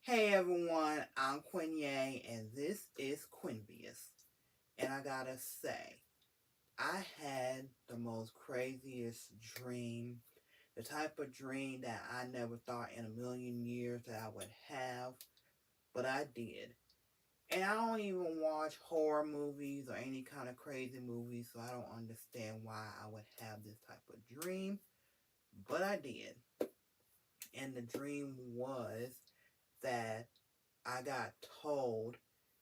Hey everyone, I'm Quinye and this is Quinbius. And I gotta say, I had the most craziest dream, the type of dream that I never thought in a million years that I would have, but I did. And I don't even watch horror movies or any kind of crazy movies, so I don't understand why I would have this type of dream, but I did. And the dream was that I got told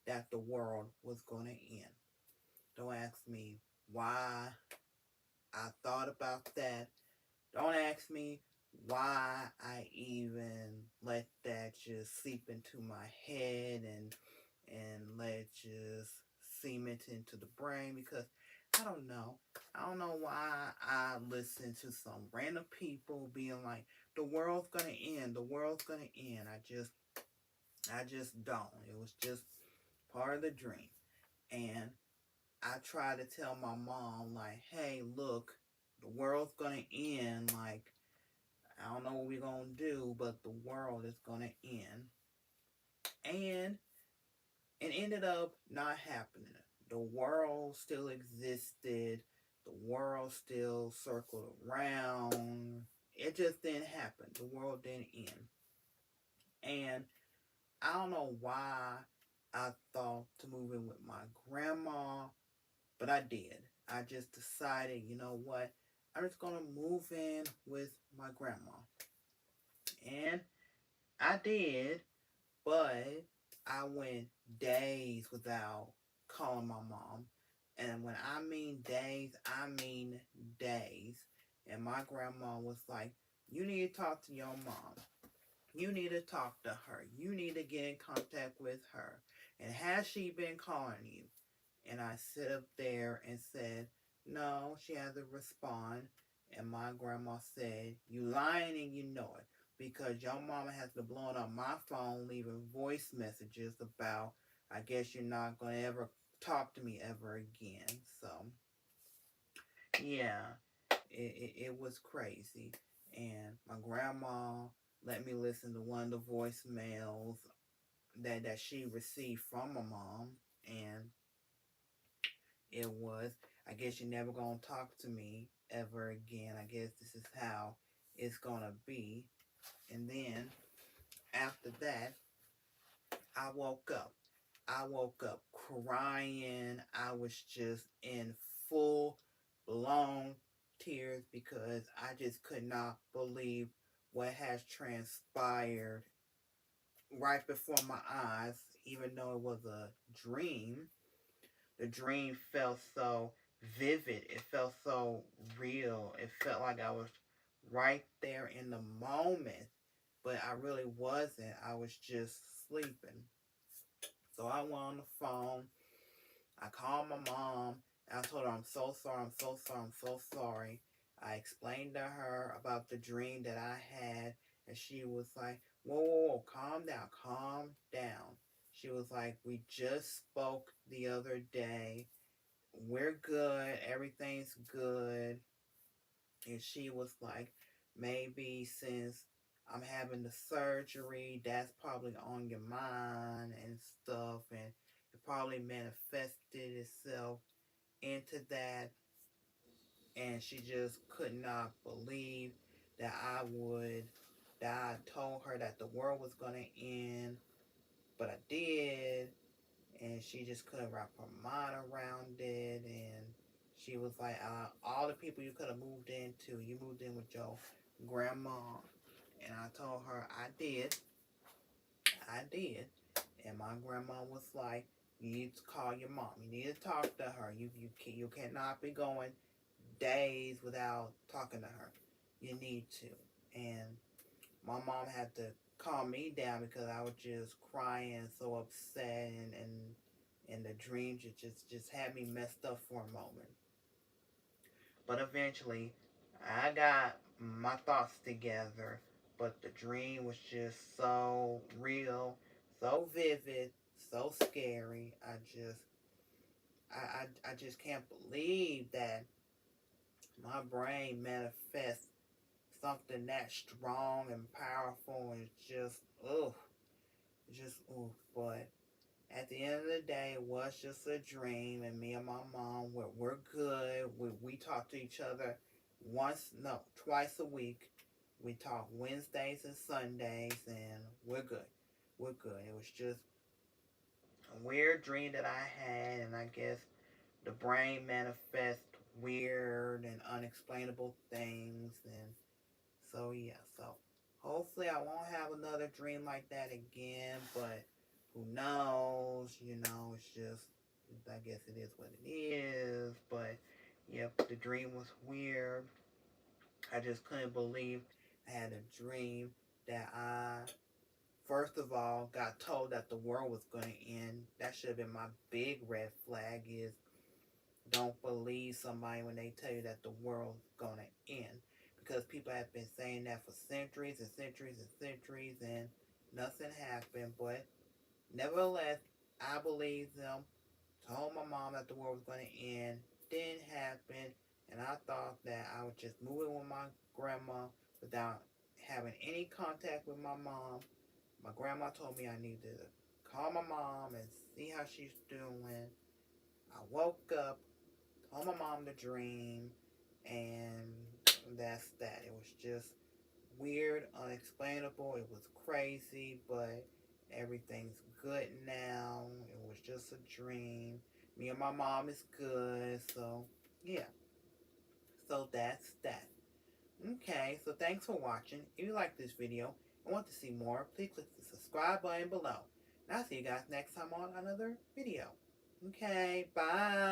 that the world was going to end. Don't ask me why I thought about that. Don't ask me why I even let that just seep into my head and let it just cement into the brain because I don't know. I don't know why I listen to some random people being like, the world's gonna end, the world's gonna end. I just don't. It was just part of the dream. And I try to tell my mom, like, hey, look, the world's gonna end. Like, I don't know what we're gonna do, but the world is gonna end. And it ended up not happening. The world still existed. The world still circled around. It just didn't happen. The world didn't end. And I don't know why I thought to move in with my grandma, but I did. I just decided, you know what? I'm just going to move in with my grandma. And I did, but I went days without calling my mom. And when I mean days, I mean days. And my grandma was like, you need to talk to your mom. You need to talk to her. You need to get in contact with her. And has she been calling you? And I sit up there and said, no, she hasn't responded. And my grandma said, you lying and you know it. Because your mama has been blowing up my phone, leaving voice messages about, I guess you're not going to ever talk to me ever again. So, yeah, it was crazy. And my grandma let me listen to one of the voicemails that she received from my mom. And it was, I guess you're never going to talk to me ever again. I guess this is how it's going to be. And then after that, I woke up. I woke up crying. I was just in full blown tears because I just could not believe what has transpired right before my eyes, even though it was a dream. The dream felt so vivid. It felt so real. It felt like I was right there in the moment, but I really wasn't. I was just sleeping. So I went on the phone. I called my mom. And I told her, I'm so sorry. I'm so sorry. I'm so sorry. I explained to her about the dream that I had, and she was like, whoa, whoa, whoa, calm down, calm down. She was like, we just spoke the other day. We're good. Everything's good. And she was like, maybe since I'm having the surgery, that's probably on your mind and stuff. And it probably manifested itself into that. And she just could not believe that I told her that the world was going to end. But I did. And she just couldn't wrap her mind around it. And she was like, all the people you could have moved into, you moved in with your grandma, and I told her I did, and my grandma was like, "You need to call your mom. You need to talk to her. You cannot be going days without talking to her. You need to." And my mom had to calm me down because I was just crying, so upset, and the dreams just had me messed up for a moment. But eventually, I got my thoughts together. But the dream was just so real, so vivid, so scary. I just can't believe that my brain manifests something that strong and powerful, and just ugh. But at the end of the day, it was just a dream, and me and my mom, we're good. We talk to each other twice a week. We talk Wednesdays and Sundays, and we're good. We're good. It was just a weird dream that I had, and I guess the brain manifests weird and unexplainable things, and so yeah. So hopefully I won't have another dream like that again, but who knows? It's just, I guess it is what it is. But yep, the dream was weird. I just couldn't believe I had a dream that I, first of all, got told that the world was going to end. That should have been my big red flag, is don't believe somebody when they tell you that the world's going to end. Because people have been saying that for centuries and centuries and centuries, and nothing happened. But nevertheless, I believed them. Told my mom that the world was going to end. Didn't happen. And I thought that I would just move in with my grandma without having any contact with my mom. My grandma told me I needed to call my mom and see how she's doing. I woke up, told my mom the dream, and that's that. It was just weird, unexplainable. It was crazy, but everything's good now. It was just a dream. Me and my mom is good, so yeah. So that's that. Okay, so thanks for watching. If you like this video and want to see more, please click the subscribe button below. And I'll see you guys next time on another video. Okay, bye.